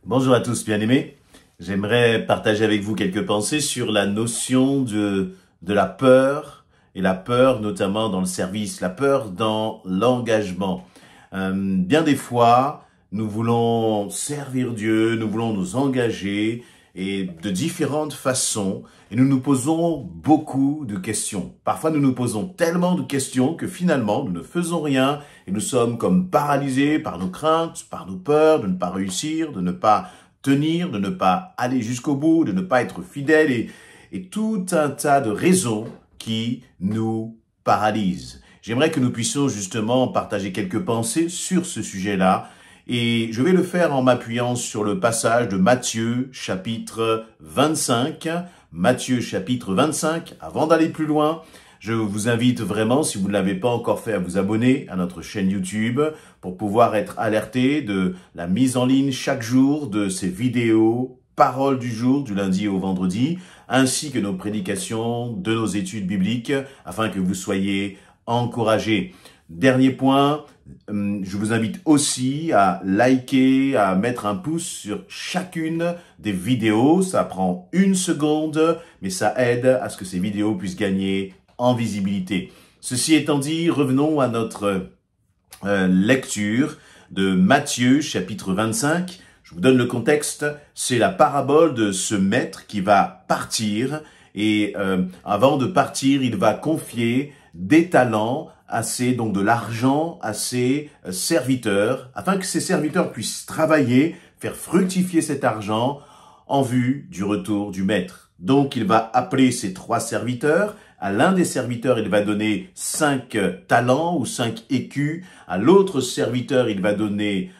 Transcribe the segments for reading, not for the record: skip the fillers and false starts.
Bonjour à tous, bien-aimés. J'aimerais partager avec vous quelques pensées sur la notion de la peur, et la peur notamment dans le service, la peur dans l'engagement. Bien des fois, nous voulons servir Dieu, nous voulons nous engager, et de différentes façons, et nous nous posons beaucoup de questions. Parfois, nous nous posons tellement de questions que finalement, nous ne faisons rien, et nous sommes comme paralysés par nos craintes, par nos peurs de ne pas réussir, de ne pas tenir, de ne pas aller jusqu'au bout, de ne pas être fidèles, et tout un tas de raisons qui nous paralysent. J'aimerais que nous puissions justement partager quelques pensées sur ce sujet-là, et je vais le faire en m'appuyant sur le passage de Matthieu chapitre 25. Matthieu chapitre 25. Avant d'aller plus loin, je vous invite vraiment, si vous ne l'avez pas encore fait, à vous abonner à notre chaîne YouTube pour pouvoir être alerté de la mise en ligne chaque jour de ces vidéos, paroles du jour, du lundi au vendredi, ainsi que nos prédications de nos études bibliques, afin que vous soyez encouragés. Dernier point, je vous invite aussi à liker, à mettre un pouce sur chacune des vidéos. Ça prend 1 seconde, mais ça aide à ce que ces vidéos puissent gagner en visibilité. Ceci étant dit, revenons à notre lecture de Matthieu chapitre 25. Je vous donne le contexte. C'est la parabole de ce maître qui va partir et avant de partir, il va confier des talents donc de l'argent à ses serviteurs, afin que ces serviteurs puissent travailler, faire fructifier cet argent en vue du retour du maître. Donc il va appeler ses 3 serviteurs. À l'un des serviteurs, il va donner 5 talents ou 5 écus. À l'autre serviteur, il va donner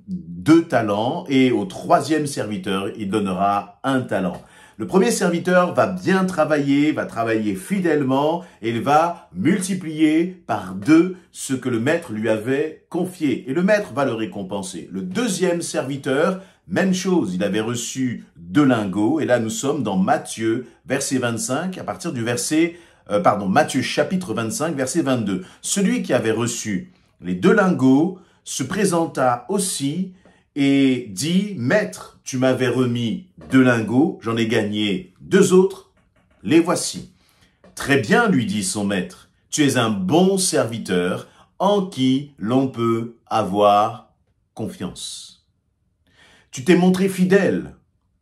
2 talents. Et au 3e serviteur, il donnera 1 talent. Le premier serviteur va bien travailler, va travailler fidèlement et il va multiplier par 2 ce que le maître lui avait confié. Et le maître va le récompenser. Le 2e serviteur, même chose, il avait reçu 2 lingots. Et là, nous sommes dans Matthieu, verset 25, à partir du Matthieu chapitre 25, verset 22. Celui qui avait reçu les 2 lingots se présenta aussi et dit, « Maître, tu m'avais remis 2 lingots, j'en ai gagné 2 autres, les voici. » « Très bien, lui dit son maître, tu es un bon serviteur en qui l'on peut avoir confiance. Tu t'es montré fidèle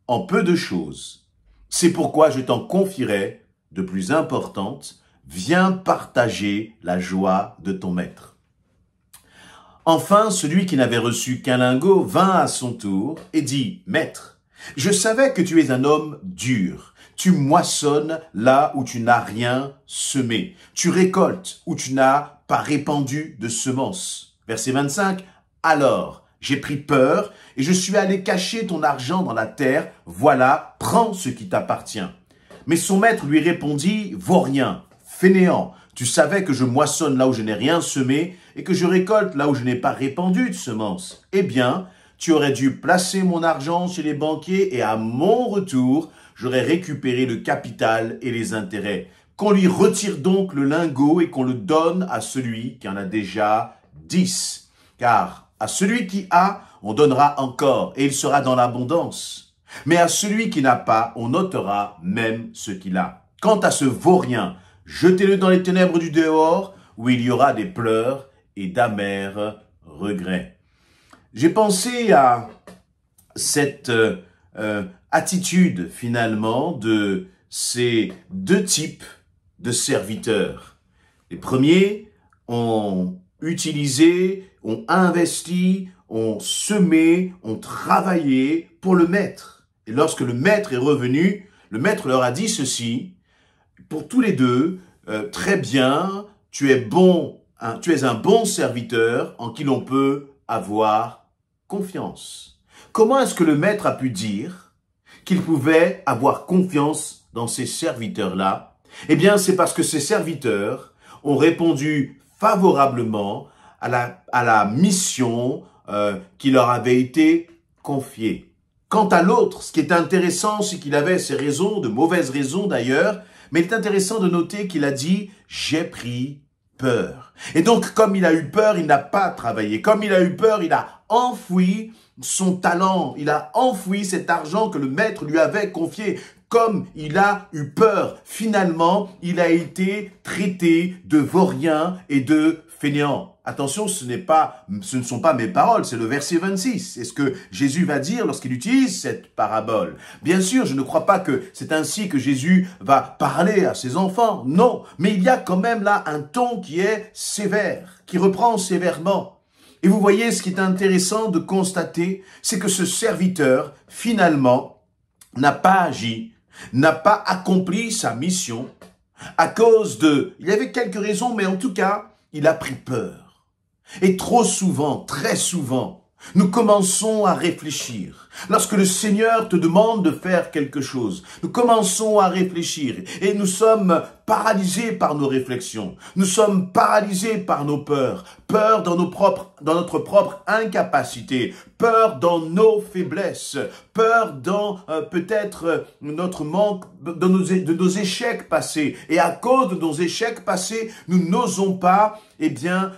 en peu de choses. C'est pourquoi je t'en confierai de plus importantes. Viens partager la joie de ton maître. » Enfin, celui qui n'avait reçu qu'un lingot vint à son tour et dit, « Maître, je savais que tu es un homme dur. Tu moissonnes là où tu n'as rien semé. Tu récoltes où tu n'as pas répandu de semences. » Verset 25, « Alors, j'ai pris peur et je suis allé cacher ton argent dans la terre. Voilà, prends ce qui t'appartient. » Mais son maître lui répondit, « Vaurien, fainéant, tu savais que je moissonne là où je n'ai rien semé et que je récolte là où je n'ai pas répandu de semences. Eh bien, tu aurais dû placer mon argent chez les banquiers et à mon retour, j'aurais récupéré le capital et les intérêts. Qu'on lui retire donc le lingot et qu'on le donne à celui qui en a déjà 10. Car à celui qui a, on donnera encore et il sera dans l'abondance. Mais à celui qui n'a pas, on ôtera même ce qu'il a. Quant à ce vaurien, jetez-le dans les ténèbres du dehors, où il y aura des pleurs et d'amers regrets. » J'ai pensé à cette attitude finalement de ces 2 types de serviteurs. Les premiers ont utilisé, ont investi, ont semé, ont travaillé pour le maître. Et lorsque le maître est revenu, le maître leur a dit ceci, pour tous les 2, très bien, tu es un bon serviteur en qui l'on peut avoir confiance. Comment est-ce que le maître a pu dire qu'il pouvait avoir confiance dans ces serviteurs-là? Eh bien, c'est parce que ces serviteurs ont répondu favorablement à la mission qui leur avait été confiée. Quant à l'autre, ce qui est intéressant, c'est qu'il avait ses raisons, de mauvaises raisons d'ailleurs, mais il est intéressant de noter qu'il a dit « j'ai pris peur ». Et donc, comme il a eu peur, il n'a pas travaillé. Comme il a eu peur, il a enfoui son talent, il a enfoui cet argent que le maître lui avait confié. Comme il a eu peur, finalement, il a été traité de vaurien et de fainéant. Attention, ce ne sont pas mes paroles, c'est le verset 26. C'est ce que Jésus va dire lorsqu'il utilise cette parabole. Bien sûr, je ne crois pas que c'est ainsi que Jésus va parler à ses enfants. Non, mais il y a quand même là un ton qui est sévère, qui reprend sévèrement. Et vous voyez, ce qui est intéressant de constater, c'est que ce serviteur, finalement, n'a pas agi, n'a pas accompli sa mission à cause de... Il y avait quelques raisons, mais en tout cas, il a pris peur. Et trop souvent, très souvent, nous commençons à réfléchir. Lorsque le Seigneur te demande de faire quelque chose, nous commençons à réfléchir et nous sommes paralysés par nos réflexions. Nous sommes paralysés par nos peurs. Peur dans notre propre incapacité. Peur dans nos faiblesses. Peur dans peut-être notre manque, de nos échecs passés. Et à cause de nos échecs passés, nous n'osons pas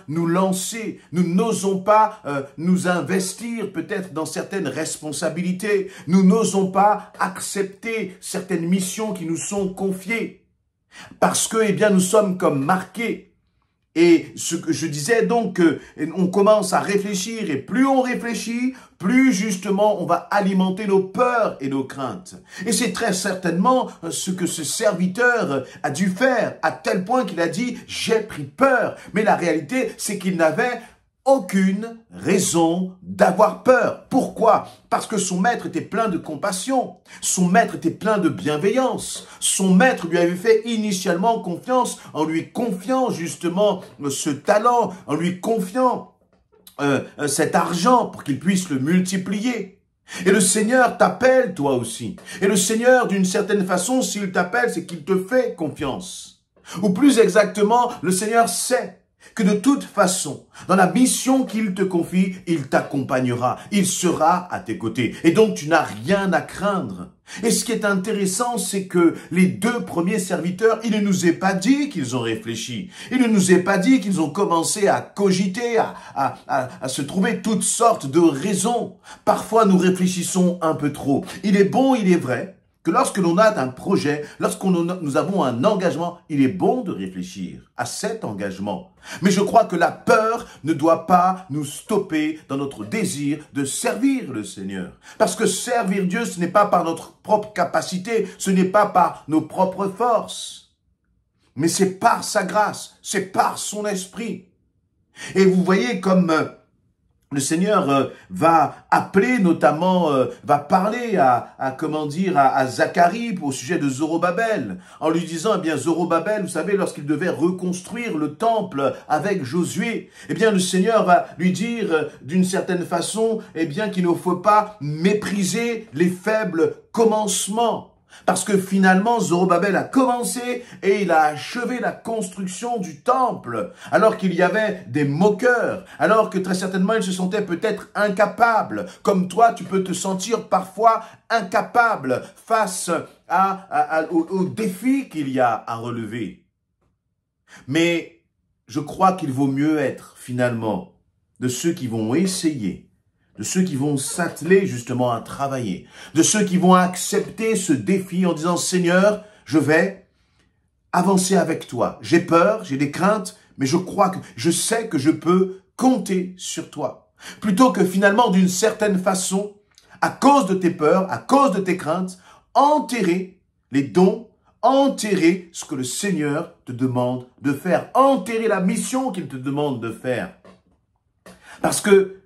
nous lancer. Nous n'osons pas nous investir peut-être dans certaines responsabilités. Nous n'osons pas accepter certaines missions qui nous sont confiées. Parce que, nous sommes comme marqués. Et ce que je disais donc, on commence à réfléchir et plus on réfléchit, plus justement on va alimenter nos peurs et nos craintes. Et c'est très certainement ce que ce serviteur a dû faire, à tel point qu'il a dit « j'ai pris peur ». Mais la réalité, c'est qu'il n'avait aucune raison d'avoir peur. Pourquoi? Parce que son maître était plein de compassion, son maître était plein de bienveillance, son maître lui avait fait initialement confiance en lui confiant justement ce talent, en lui confiant cet argent pour qu'il puisse le multiplier. Et le Seigneur t'appelle toi aussi. Et le Seigneur, d'une certaine façon, s'il t'appelle, c'est qu'il te fait confiance. Ou plus exactement, le Seigneur sait que de toute façon, dans la mission qu'il te confie, il t'accompagnera, il sera à tes côtés. Et donc, tu n'as rien à craindre. Et ce qui est intéressant, c'est que les deux premiers serviteurs, il ne nous est pas dit qu'ils ont réfléchi. Il ne nous est pas dit qu'ils ont commencé à cogiter, à se trouver toutes sortes de raisons. Parfois, nous réfléchissons un peu trop. Il est bon, il est vrai, que lorsque l'on a un projet, nous avons un engagement, il est bon de réfléchir à cet engagement. Mais je crois que la peur ne doit pas nous stopper dans notre désir de servir le Seigneur. Parce que servir Dieu, ce n'est pas par notre propre capacité, ce n'est pas par nos propres forces. Mais c'est par sa grâce, c'est par son esprit. Et vous voyez comme... le Seigneur va appeler notamment, va parler à Zacharie au sujet de Zorobabel, en lui disant, Zorobabel, vous savez, lorsqu'il devait reconstruire le temple avec Josué, le Seigneur va lui dire d'une certaine façon, qu'il ne faut pas mépriser les faibles commencements. Parce que finalement, Zorobabel a commencé et il a achevé la construction du temple, alors qu'il y avait des moqueurs, alors que très certainement il se sentait peut-être incapable. Comme toi, tu peux te sentir parfois incapable face au défi qu'il y a à relever. Mais je crois qu'il vaut mieux être finalement de ceux qui vont essayer, de ceux qui vont s'atteler justement à travailler, de ceux qui vont accepter ce défi en disant « Seigneur, je vais avancer avec toi. J'ai peur, j'ai des craintes, mais je sais que je peux compter sur toi. » Plutôt que finalement, d'une certaine façon, à cause de tes peurs, à cause de tes craintes, enterrer les dons, enterrer ce que le Seigneur te demande de faire, enterrer la mission qu'il te demande de faire. Parce que,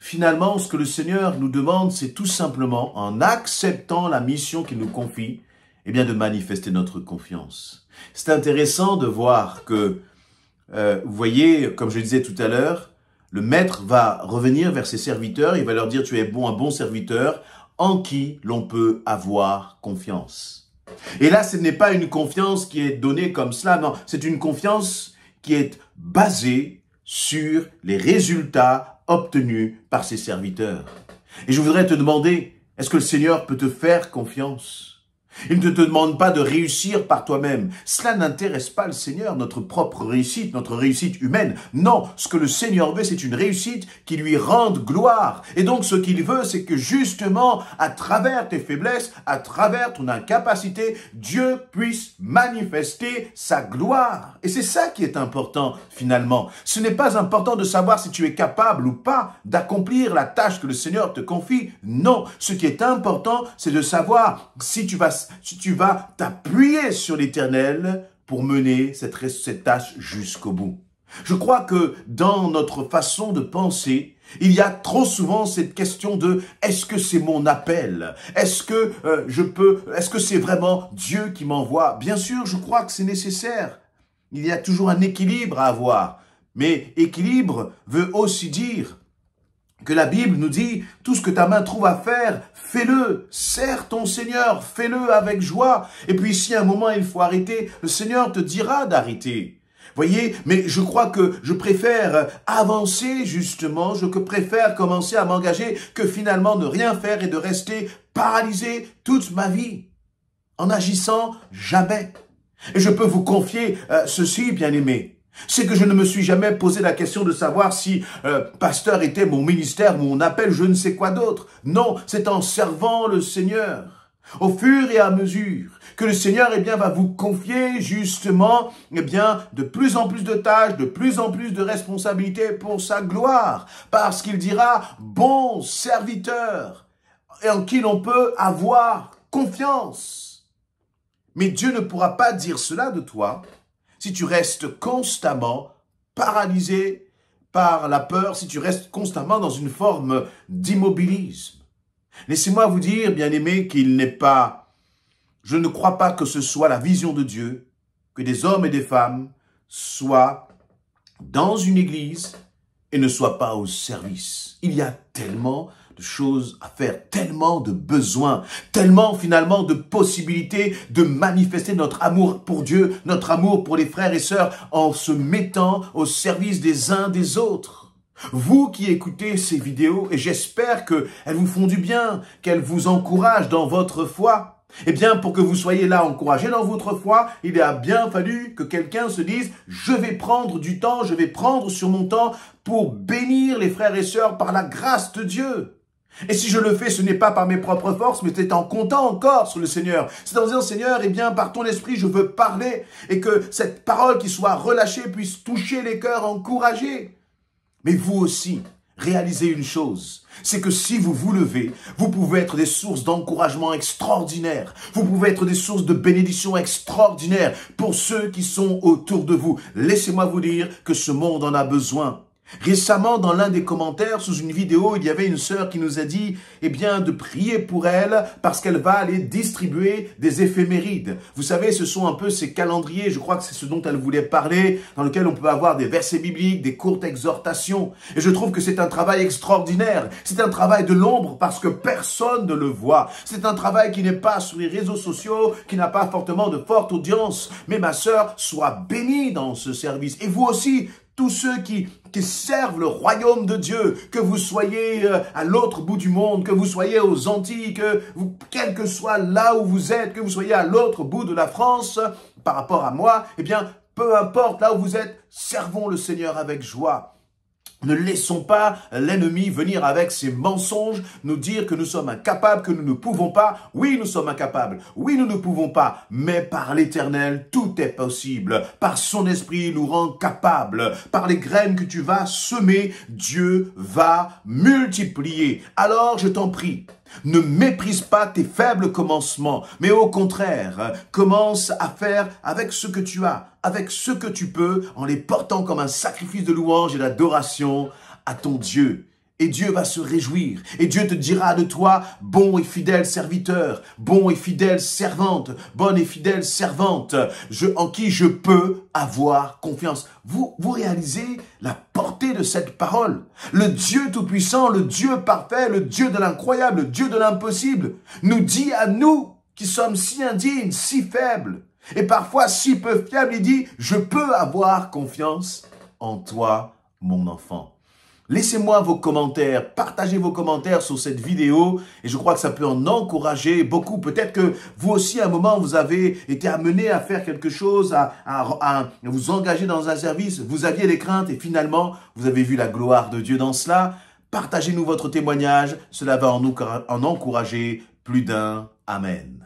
finalement, ce que le Seigneur nous demande, c'est tout simplement, en acceptant la mission qu'il nous confie, de manifester notre confiance. C'est intéressant de voir que, vous voyez, comme je disais tout à l'heure, le maître va revenir vers ses serviteurs, il va leur dire, tu es un bon serviteur, en qui l'on peut avoir confiance. Et là, ce n'est pas une confiance qui est donnée comme cela, non, c'est une confiance qui est basée sur les résultats obtenus par ses serviteurs. Et je voudrais te demander, est-ce que le Seigneur peut te faire confiance? Il ne te demande pas de réussir par toi-même. Cela n'intéresse pas le Seigneur, notre propre réussite, notre réussite humaine. Non, ce que le Seigneur veut, c'est une réussite qui lui rende gloire. Et donc, ce qu'il veut, c'est que justement, à travers tes faiblesses, à travers ton incapacité, Dieu puisse manifester sa gloire. Et c'est ça qui est important, finalement. Ce n'est pas important de savoir si tu es capable ou pas d'accomplir la tâche que le Seigneur te confie. Non, ce qui est important, c'est de savoir si tu vas t'appuyer sur l'Éternel pour mener cette tâche jusqu'au bout. Je crois que dans notre façon de penser, il y a trop souvent cette question de est-ce que c'est mon appel? Est-ce que est-ce que c'est vraiment Dieu qui m'envoie? Bien sûr, je crois que c'est nécessaire. Il y a toujours un équilibre à avoir. Mais équilibre veut aussi dire que la Bible nous dit, tout ce que ta main trouve à faire, fais-le, sers ton Seigneur, fais-le avec joie. Et puis si à un moment il faut arrêter, le Seigneur te dira d'arrêter. Voyez, mais je crois que je préfère avancer justement, je préfère commencer à m'engager que finalement ne rien faire et de rester paralysé toute ma vie, en n'agissant jamais. Et je peux vous confier ceci, bien-aimés. C'est que je ne me suis jamais posé la question de savoir si pasteur était mon ministère, mon appel, je ne sais quoi d'autre. Non, c'est en servant le Seigneur, au fur et à mesure que le Seigneur va vous confier justement de plus en plus de tâches, de plus en plus de responsabilités pour sa gloire, parce qu'il dira bon serviteur et en qui l'on peut avoir confiance. Mais Dieu ne pourra pas dire cela de toi si tu restes constamment paralysé par la peur, si tu restes constamment dans une forme d'immobilisme. Laissez-moi vous dire, bien-aimés, je ne crois pas que ce soit la vision de Dieu, que des hommes et des femmes soient dans une église et ne soient pas au service. Il y a tellement de choses à faire, tellement de besoins, tellement finalement de possibilités de manifester notre amour pour Dieu, notre amour pour les frères et sœurs en se mettant au service des uns des autres. Vous qui écoutez ces vidéos, et j'espère qu'elles vous font du bien, qu'elles vous encouragent dans votre foi, eh bien, pour que vous soyez là encouragés dans votre foi, il a bien fallu que quelqu'un se dise « Je vais prendre du temps, je vais prendre sur mon temps pour bénir les frères et sœurs par la grâce de Dieu. » Et si je le fais, ce n'est pas par mes propres forces, mais c'est en comptant encore sur le Seigneur. C'est en disant, Seigneur, par ton esprit, je veux parler et que cette parole qui soit relâchée puisse toucher les cœurs encouragés. Mais vous aussi, réalisez une chose, c'est que si vous vous levez, vous pouvez être des sources d'encouragement extraordinaires. Vous pouvez être des sources de bénédiction extraordinaires pour ceux qui sont autour de vous. Laissez-moi vous dire que ce monde en a besoin. Récemment, dans l'un des commentaires sous une vidéo, il y avait une sœur qui nous a dit de prier pour elle parce qu'elle va aller distribuer des éphémérides. Vous savez, ce sont un peu ces calendriers, je crois que c'est ce dont elle voulait parler, dans lequel on peut avoir des versets bibliques, des courtes exhortations. Et je trouve que c'est un travail extraordinaire. C'est un travail de l'ombre parce que personne ne le voit. C'est un travail qui n'est pas sur les réseaux sociaux, qui n'a pas fortement de forte audience. Mais ma sœur, sois bénie dans ce service. Et vous aussi, tous ceux qui servent le royaume de Dieu, que vous soyez à l'autre bout du monde, que vous soyez aux Antilles, quel que soit là où vous êtes, que vous soyez à l'autre bout de la France, par rapport à moi, peu importe là où vous êtes, servons le Seigneur avec joie. Ne laissons pas l'ennemi venir avec ses mensonges, nous dire que nous sommes incapables, que nous ne pouvons pas. Oui, nous sommes incapables. Oui, nous ne pouvons pas. Mais par l'Éternel, tout est possible. Par son esprit, il nous rend capables. Par les graines que tu vas semer, Dieu va multiplier. Alors, je t'en prie, ne méprise pas tes faibles commencements, mais au contraire, commence à faire avec ce que tu as, avec ce que tu peux, en les portant comme un sacrifice de louange et d'adoration à ton Dieu. Et Dieu va se réjouir. Et Dieu te dira de toi, bon et fidèle serviteur, bon et fidèle servante, bonne et fidèle servante, en qui je peux avoir confiance. Vous réalisez la portée de cette parole. Le Dieu tout-puissant, le Dieu parfait, le Dieu de l'incroyable, le Dieu de l'impossible, nous dit à nous qui sommes si indignes, si faibles, et parfois si peu fiables, il dit, je peux avoir confiance en toi, mon enfant. Laissez-moi vos commentaires, partagez vos commentaires sur cette vidéo et je crois que ça peut en encourager beaucoup. Peut-être que vous aussi, à un moment, vous avez été amené à faire quelque chose, à vous engager dans un service. Vous aviez des craintes et finalement, vous avez vu la gloire de Dieu dans cela. Partagez-nous votre témoignage, cela va en encourager plus d'un. Amen.